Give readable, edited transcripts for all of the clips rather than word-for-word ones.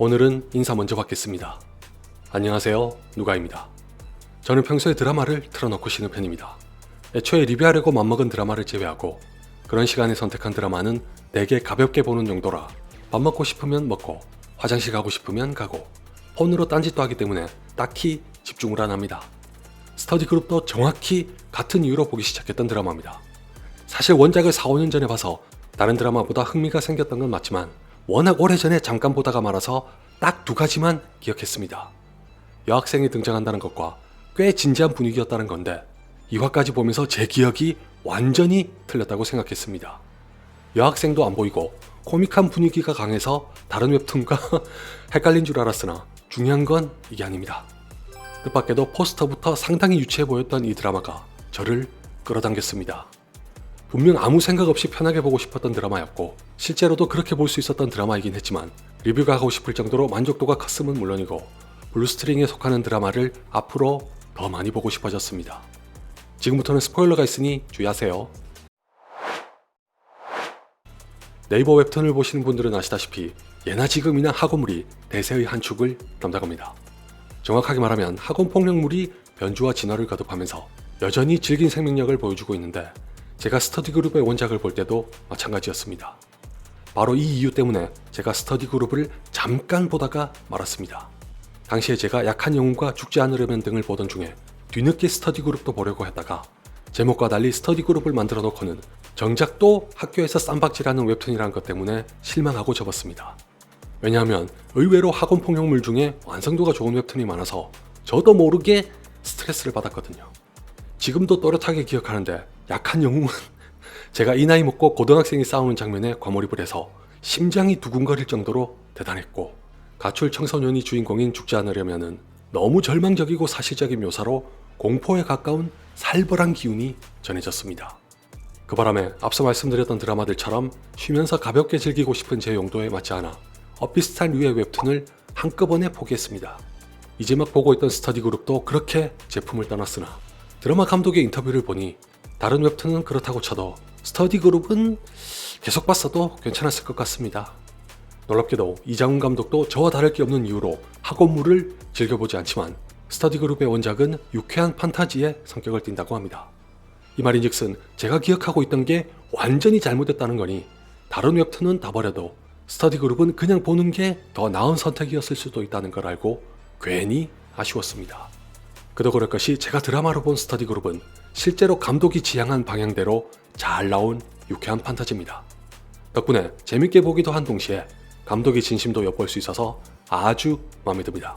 오늘은 인사 먼저 받겠습니다. 안녕하세요, 누가입니다. 저는 평소에 드라마를 틀어놓고 쉬는 편입니다. 애초에 리뷰하려고 맘먹은 드라마를 제외하고 그런 시간에 선택한 드라마는 되게 가볍게 보는 용도라 밥 먹고 싶으면 먹고 화장실 가고 싶으면 가고 폰으로 딴짓도 하기 때문에 딱히 집중을 안 합니다. 스터디 그룹도 정확히 같은 이유로 보기 시작했던 드라마입니다. 사실 원작을 4, 5년 전에 봐서 다른 드라마보다 흥미가 생겼던 건 맞지만 워낙 오래전에 잠깐 보다가 말아서 딱 2가지만 기억했습니다. 여학생이 등장한다는 것과 꽤 진지한 분위기였다는 건데 2화까지 보면서 제 기억이 완전히 틀렸다고 생각했습니다. 여학생도 안 보이고 코믹한 분위기가 강해서 다른 웹툰과 헷갈린 줄 알았으나 중요한 건 이게 아닙니다. 뜻밖에도 포스터부터 상당히 유치해 보였던 이 드라마가 저를 끌어당겼습니다. 분명 아무 생각 없이 편하게 보고 싶었던 드라마였고 실제로도 그렇게 볼 수 있었던 드라마이긴 했지만 리뷰가 하고 싶을 정도로 만족도가 컸음은 물론이고 블루스트링에 속하는 드라마를 앞으로 더 많이 보고 싶어졌습니다. 지금부터는 스포일러가 있으니 주의하세요. 네이버 웹툰을 보시는 분들은 아시다시피 예나 지금이나 학원물이 대세의 한 축을 담당합니다. 정확하게 말하면 학원폭력물이 변주와 진화를 거듭하면서 여전히 질긴 생명력을 보여주고 있는데 제가 스터디 그룹의 원작을 볼 때도 마찬가지였습니다. 바로 이 이유 때문에 제가 스터디 그룹을 잠깐 보다가 말았습니다. 당시에 제가 약한 영웅과 죽지 않으려면 등을 보던 중에 뒤늦게 스터디 그룹도 보려고 했다가 제목과 달리 스터디 그룹을 만들어 놓고는 정작 또 학교에서 쌈박질하는 웹툰이라는 것 때문에 실망하고 접었습니다. 왜냐하면 의외로 학원폭력물 중에 완성도가 좋은 웹툰이 많아서 저도 모르게 스트레스를 받았거든요. 지금도 또렷하게 기억하는데 약한 영웅은 제가 이 나이 먹고 고등학생이 싸우는 장면에 과몰입을 해서 심장이 두근거릴 정도로 대단했고 가출 청소년이 주인공인 죽지 않으려면은 너무 절망적이고 사실적인 묘사로 공포에 가까운 살벌한 기운이 전해졌습니다. 그 바람에 앞서 말씀드렸던 드라마들처럼 쉬면서 가볍게 즐기고 싶은 제 용도에 맞지 않아 엇비슷한 류의 웹툰을 한꺼번에 포기했습니다. 이제 막 보고 있던 스터디 그룹도 그렇게 제품을 떠났으나 드라마 감독의 인터뷰를 보니 다른 웹툰은 그렇다고 쳐도 스터디 그룹은 계속 봤어도 괜찮았을 것 같습니다. 놀랍게도 이장훈 감독도 저와 다를 게 없는 이유로 학원물을 즐겨보지 않지만 스터디 그룹의 원작은 유쾌한 판타지의 성격을 띈다고 합니다. 이 말인즉슨 제가 기억하고 있던 게 완전히 잘못됐다는 거니 다른 웹툰은 다 버려도 스터디 그룹은 그냥 보는 게 더 나은 선택이었을 수도 있다는 걸 알고 괜히 아쉬웠습니다. 그도 그럴 것이 제가 드라마로 본 스터디 그룹은 실제로 감독이 지향한 방향대로 잘 나온 유쾌한 판타지입니다. 덕분에 재밌게 보기도 한 동시에 감독의 진심도 엿볼 수 있어서 아주 마음에 듭니다.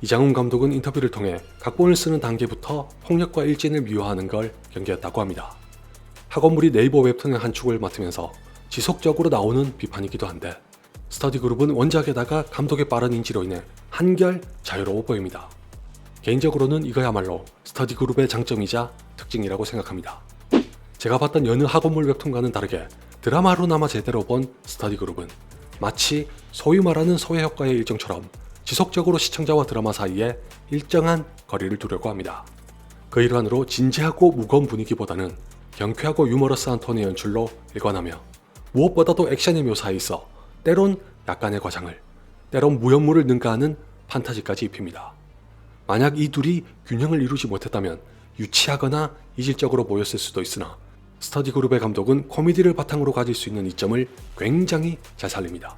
이장훈 감독은 인터뷰를 통해 각본을 쓰는 단계부터 폭력과 일진을 미화하는 걸 경계했다고 합니다. 학원물이 네이버 웹툰의 한 축을 맡으면서 지속적으로 나오는 비판이기도 한데 스터디 그룹은 원작에다가 감독의 빠른 인지로 인해 한결 자유로워 보입니다. 개인적으로는 이거야말로 스터디 그룹의 장점이자 특징이라고 생각합니다. 제가 봤던 여느 학원물 웹툰과는 다르게 드라마로나마 제대로 본 스터디 그룹은 마치 소위 말하는 소외 효과의 일정처럼 지속적으로 시청자와 드라마 사이에 일정한 거리를 두려고 합니다. 그 일환으로 진지하고 무거운 분위기보다는 경쾌하고 유머러스한 톤의 연출로 일관하며 무엇보다도 액션의 묘사에 있어 때론 약간의 과장을, 때론 무연무를 능가하는 판타지까지 입힙니다. 만약 이 둘이 균형을 이루지 못했다면 유치하거나 이질적으로 보였을 수도 있으나 스터디 그룹의 감독은 코미디를 바탕으로 가질 수 있는 이점을 굉장히 잘 살립니다.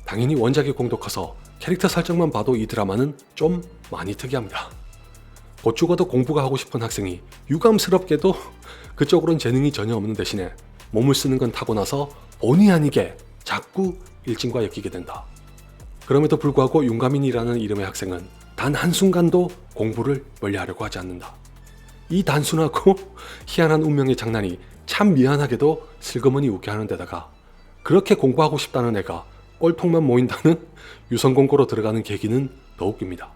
당연히 원작이 공도 커서 캐릭터 설정만 봐도 이 드라마는 좀 많이 특이합니다. 곧 죽어도 공부가 하고 싶은 학생이 유감스럽게도 그쪽으론 재능이 전혀 없는 대신에 몸을 쓰는 건 타고나서 본의 아니게 자꾸 일진과 엮이게 된다. 그럼에도 불구하고 윤가민이라는 이름의 학생은 단 한순간도 공부를 멀리하려고 하지 않는다. 이 단순하고 희한한 운명의 장난이 참 미안하게도 슬그머니 웃게 하는 데다가 그렇게 공부하고 싶다는 애가 꼴통만 모인다는 유성공고로 들어가는 계기는 더 웃깁니다.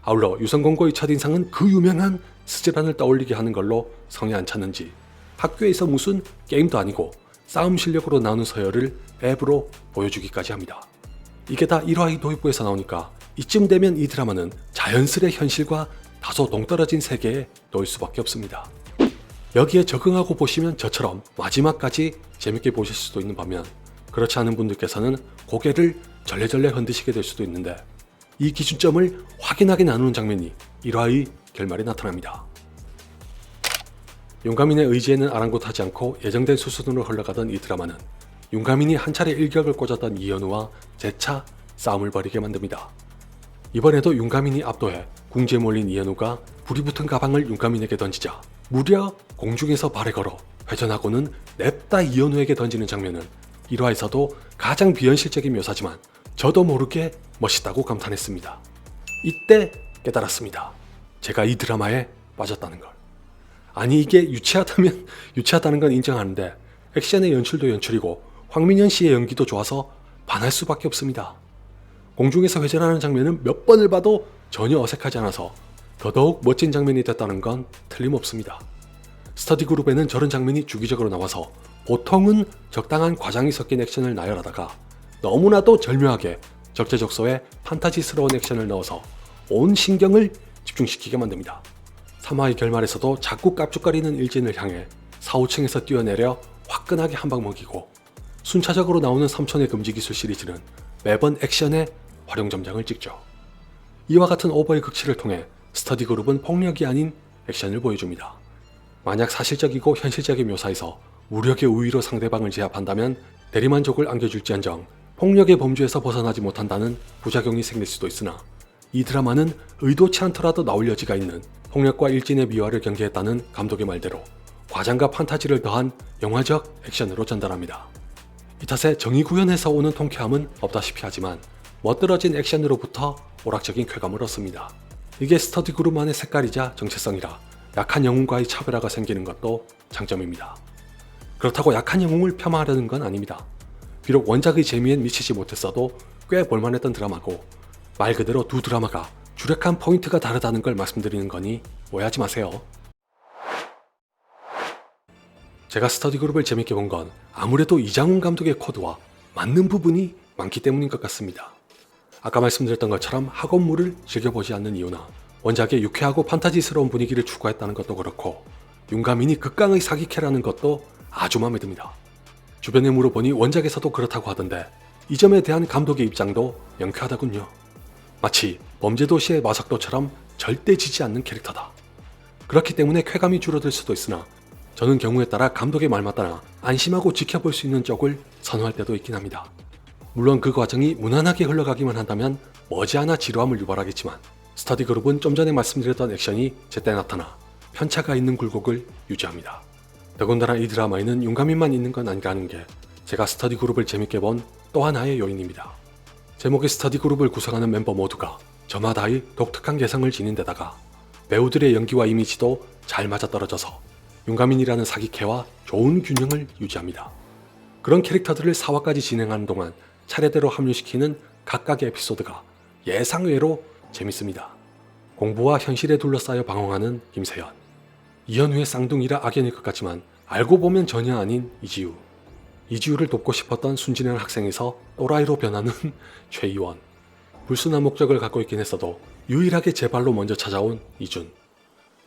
아울러 유성공고의 첫인상은 그 유명한 스즈란을 떠올리게 하는 걸로 성에 안 찼는지 학교에서 무슨 게임도 아니고 싸움 실력으로 나오는 서열을 앱으로 보여주기까지 합니다. 이게 다 1화의 도입부에서 나오니까 이쯤 되면 이 드라마는 자연스레 현실과 다소 동떨어진 세계에 놓일 수밖에 없습니다. 여기에 적응하고 보시면 저처럼 마지막까지 재밌게 보실 수도 있는 반면 그렇지 않은 분들께서는 고개를 절레절레 흔드시게 될 수도 있는데 이 기준점을 확인하게 나누는 장면이 1화의 결말에 나타납니다. 윤가민의 의지에는 아랑곳하지 않고 예정된 수순으로 흘러가던 이 드라마는 윤가민이 한 차례 일격을 꽂았던 이현우와 재차 싸움을 벌이게 만듭니다. 이번에도 윤가민이 압도해 궁지에 몰린 이현우가 불이 붙은 가방을 윤가민에게 던지자 무려 공중에서 발에 걸어 회전하고는 냅다 이현우에게 던지는 장면은 1화에서도 가장 비현실적인 묘사지만 저도 모르게 멋있다고 감탄했습니다. 이때 깨달았습니다. 제가 이 드라마에 빠졌다는 걸. 아니 이게 유치하다면 유치하다는 건 인정하는데 액션의 연출도 연출이고 황민현 씨의 연기도 좋아서 반할 수밖에 없습니다. 공중에서 회전하는 장면은 몇 번을 봐도 전혀 어색하지 않아서 더더욱 멋진 장면이 됐다는 건 틀림없습니다. 스터디 그룹에는 저런 장면이 주기적으로 나와서 보통은 적당한 과장이 섞인 액션을 나열하다가 너무나도 절묘하게 적재적소에 판타지스러운 액션을 넣어서 온 신경을 집중시키게 만듭니다. 3화의 결말에서도 자꾸 깝죽거리는 일진을 향해 4, 5층에서 뛰어내려 화끈하게 한 방 먹이고 순차적으로 나오는 삼촌의 금지기술 시리즈는 매번 액션에 활용점장을 찍죠. 이와 같은 오버의 극치를 통해 스터디 그룹은 폭력이 아닌 액션을 보여줍니다. 만약 사실적이고 현실적인 묘사에서 무력의 우위로 상대방을 제압한다면 대리만족을 안겨줄지언정 폭력의 범주에서 벗어나지 못한다는 부작용이 생길 수도 있으나 이 드라마는 의도치 않더라도 나올 여지가 있는 폭력과 일진의 미화를 경계했다는 감독의 말대로 과장과 판타지를 더한 영화적 액션으로 전달합니다. 이 탓에 정의구현에서 오는 통쾌함은 없다시피 하지만 멋들어진 액션으로부터 오락적인 쾌감을 얻습니다. 이게 스터디 그룹만의 색깔이자 정체성이라 약한 영웅과의 차별화가 생기는 것도 장점입니다. 그렇다고 약한 영웅을 폄하하려는 건 아닙니다. 비록 원작의 재미엔 미치지 못했어도 꽤 볼만했던 드라마고 말 그대로 두 드라마가 주력한 포인트가 다르다는 걸 말씀드리는 거니 오해하지 마세요. 제가 스터디 그룹을 재밌게 본 건 아무래도 이장훈 감독의 코드와 맞는 부분이 많기 때문인 것 같습니다. 아까 말씀드렸던 것처럼 학원물을 즐겨보지 않는 이유나 원작의 유쾌하고 판타지스러운 분위기를 추구했다는 것도 그렇고 윤가민이 극강의 사기캐라는 것도 아주 마음에 듭니다. 주변에 물어보니 원작에서도 그렇다고 하던데 이 점에 대한 감독의 입장도 명쾌하더군요. 마치 범죄도시의 마석도처럼 절대 지지 않는 캐릭터다. 그렇기 때문에 쾌감이 줄어들 수도 있으나 저는 경우에 따라 감독의 말 맞다나 안심하고 지켜볼 수 있는 쪽을 선호할 때도 있긴 합니다. 물론 그 과정이 무난하게 흘러가기만 한다면 머지않아 지루함을 유발하겠지만 스터디 그룹은 좀 전에 말씀드렸던 액션이 제때 나타나 편차가 있는 굴곡을 유지합니다. 더군다나 이 드라마에는 윤가민만 있는 건 아니라는 게 제가 스터디 그룹을 재밌게 본 또 하나의 요인입니다. 제목의 스터디 그룹을 구성하는 멤버 모두가 저마다의 독특한 개성을 지닌 데다가 배우들의 연기와 이미지도 잘 맞아떨어져서 윤가민이라는 사기캐와 좋은 균형을 유지합니다. 그런 캐릭터들을 4화까지 진행하는 동안 차례대로 합류시키는 각각의 에피소드가 예상외로 재밌습니다. 공부와 현실에 둘러싸여 방황하는 김세연, 이현우의 쌍둥이라 악연일 것 같지만 알고 보면 전혀 아닌 이지우, 이지우를 돕고 싶었던 순진한 학생에서 또라이로 변하는 최이원, 불순한 목적을 갖고 있긴 했어도 유일하게 제 발로 먼저 찾아온 이준,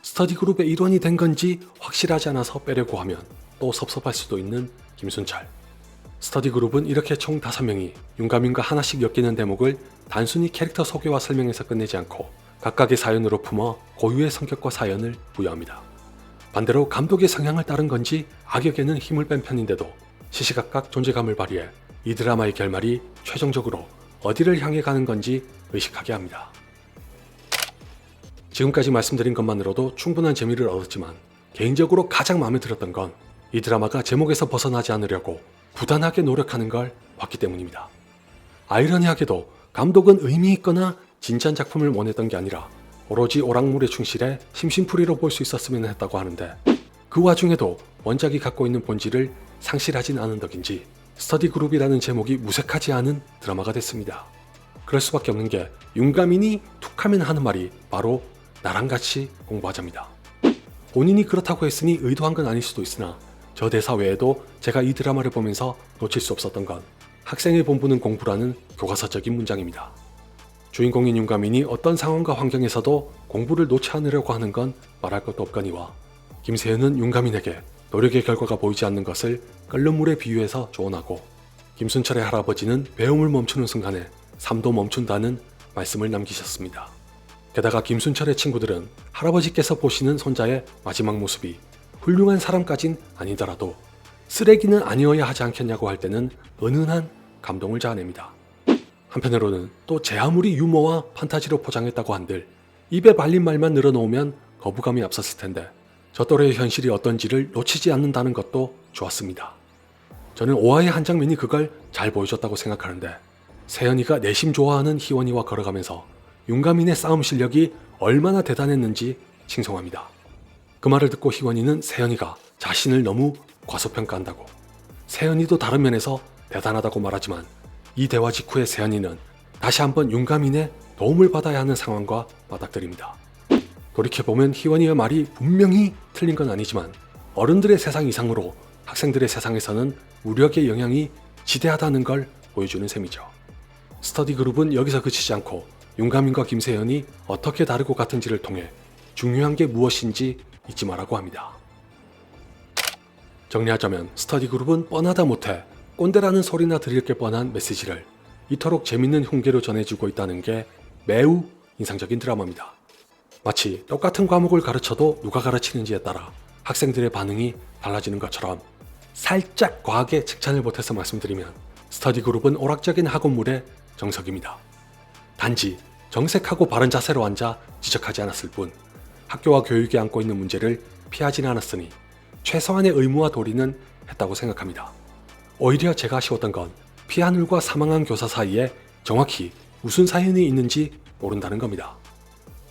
스터디 그룹의 일원이 된 건지 확실하지 않아서 빼려고 하면 또 섭섭할 수도 있는 김순철. 스터디 그룹은 이렇게 총 5명이 윤가민과 하나씩 엮이는 대목을 단순히 캐릭터 소개와 설명에서 끝내지 않고 각각의 사연으로 품어 고유의 성격과 사연을 부여합니다. 반대로 감독의 성향을 따른 건지 악역에는 힘을 뺀 편인데도 시시각각 존재감을 발휘해 이 드라마의 결말이 최종적으로 어디를 향해 가는 건지 의식하게 합니다. 지금까지 말씀드린 것만으로도 충분한 재미를 얻었지만 개인적으로 가장 마음에 들었던 건 이 드라마가 제목에서 벗어나지 않으려고 부단하게 노력하는 걸 봤기 때문입니다. 아이러니하게도 감독은 의미 있거나 진지한 작품을 원했던 게 아니라 오로지 오락물에 충실해 심심풀이로 볼 수 있었으면 했다고 하는데 그 와중에도 원작이 갖고 있는 본질을 상실하진 않은 덕인지 스터디 그룹이라는 제목이 무색하지 않은 드라마가 됐습니다. 그럴 수밖에 없는 게 윤가민이 툭하면 하는 말이 바로 나랑 같이 공부하자입니다. 본인이 그렇다고 했으니 의도한 건 아닐 수도 있으나 저 대사 외에도 제가 이 드라마를 보면서 놓칠 수 없었던 건 학생의 본분은 공부라는 교과서적인 문장입니다. 주인공인 윤가민이 어떤 상황과 환경에서도 공부를 놓지 않으려고 하는 건 말할 것도 없거니와 김세현은 윤가민에게 노력의 결과가 보이지 않는 것을 끓는 물에 비유해서 조언하고 김순철의 할아버지는 배움을 멈추는 순간에 삶도 멈춘다는 말씀을 남기셨습니다. 게다가 김순철의 친구들은 할아버지께서 보시는 손자의 마지막 모습이 훌륭한 사람까진 아니더라도 쓰레기는 아니어야 하지 않겠냐고 할 때는 은은한 감동을 자아냅니다. 한편으로는 또 제 아무리 유머와 판타지로 포장했다고 한들 입에 발린 말만 늘어놓으면 거부감이 앞섰을 텐데 저 또래의 현실이 어떤지를 놓치지 않는다는 것도 좋았습니다. 저는 5화의 한 장면이 그걸 잘 보여줬다고 생각하는데 세연이가 내심 좋아하는 희원이와 걸어가면서 윤가민의 싸움 실력이 얼마나 대단했는지 칭송합니다. 그 말을 듣고 희원이는 세연이가 자신을 너무 과소평가한다고, 세연이도 다른 면에서 대단하다고 말하지만 이 대화 직후에 세연이는 다시 한번 윤가민의 도움을 받아야 하는 상황과 맞닥뜨립니다. 돌이켜보면 희원이의 말이 분명히 틀린 건 아니지만 어른들의 세상 이상으로 학생들의 세상에서는 무력의 영향이 지대하다는 걸 보여주는 셈이죠. 스터디 그룹은 여기서 그치지 않고 윤가민과 김세연이 어떻게 다르고 같은지를 통해 중요한 게 무엇인지 잊지 말라고 합니다. 정리하자면 스터디 그룹은 뻔하다 못해 꼰대라는 소리나 들릴 게 뻔한 메시지를 이토록 재밌는 흉계로 전해주고 있다는 게 매우 인상적인 드라마입니다. 마치 똑같은 과목을 가르쳐도 누가 가르치는지에 따라 학생들의 반응이 달라지는 것처럼 살짝 과하게 칭찬을 보태서 말씀드리면 스터디 그룹은 오락적인 학원물의 정석입니다. 단지 정색하고 바른 자세로 앉아 지적하지 않았을 뿐 학교와 교육이 안고 있는 문제를 피하지는 않았으니 최소한의 의무와 도리는 했다고 생각합니다. 오히려 제가 아쉬웠던 건 피아눌과 사망한 교사 사이에 정확히 무슨 사연이 있는지 모른다는 겁니다.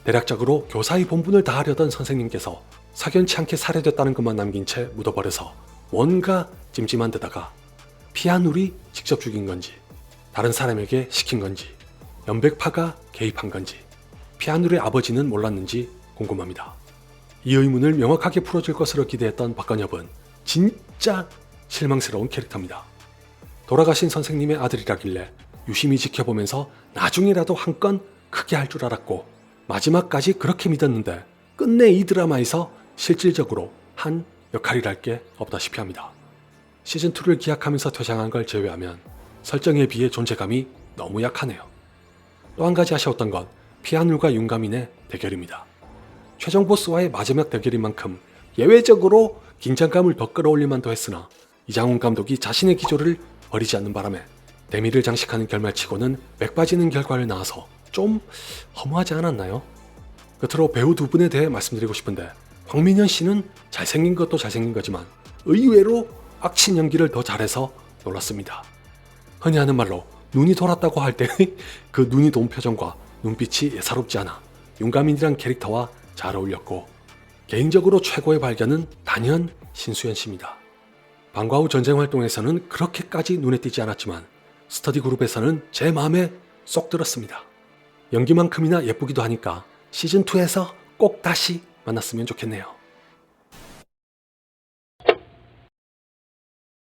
대략적으로 교사의 본분을 다하려던 선생님께서 석연치 않게 살해됐다는 것만 남긴 채 묻어버려서 뭔가 찜찜한 데다가 피아눌이 직접 죽인 건지 다른 사람에게 시킨 건지 연백파가 개입한 건지 피아눌의 아버지는 몰랐는지 궁금합니다. 이 의문을 명확하게 풀어줄 것으로 기대했던 박건엽은 진짜 실망스러운 캐릭터입니다. 돌아가신 선생님의 아들이라길래 유심히 지켜보면서 나중에라도 한 건 크게 할 줄 알았고 마지막까지 그렇게 믿었는데 끝내 이 드라마에서 실질적으로 한 역할이랄 게 없다시피 합니다. 시즌2를 기약하면서 퇴장한 걸 제외하면 설정에 비해 존재감이 너무 약하네요. 또 한 가지 아쉬웠던 건 피아눌과 윤가민의 대결입니다. 최종 보스와의 마지막 대결인 만큼 예외적으로 긴장감을 더 끌어올릴 만도 했으나 이장훈 감독이 자신의 기조를 버리지 않는 바람에 대미를 장식하는 결말치고는 맥 빠지는 결과를 낳아서 좀 허무하지 않았나요? 끝으로 배우 두 분에 대해 말씀드리고 싶은데 황민현 씨는 잘생긴 것도 잘생긴 거지만 의외로 악친 연기를 더 잘해서 놀랐습니다. 흔히 하는 말로 눈이 돌았다고 할 때 그 눈이 돈 표정과 눈빛이 예사롭지 않아 윤가민이란 캐릭터와 잘 어울렸고 개인적으로 최고의 발견은 단연 신수연 씨입니다. 방과 후 전쟁 활동에서는 그렇게까지 눈에 띄지 않았지만 스터디 그룹에서는 제 마음에 쏙 들었습니다. 연기만큼이나 예쁘기도 하니까 시즌2에서 꼭 다시 만났으면 좋겠네요.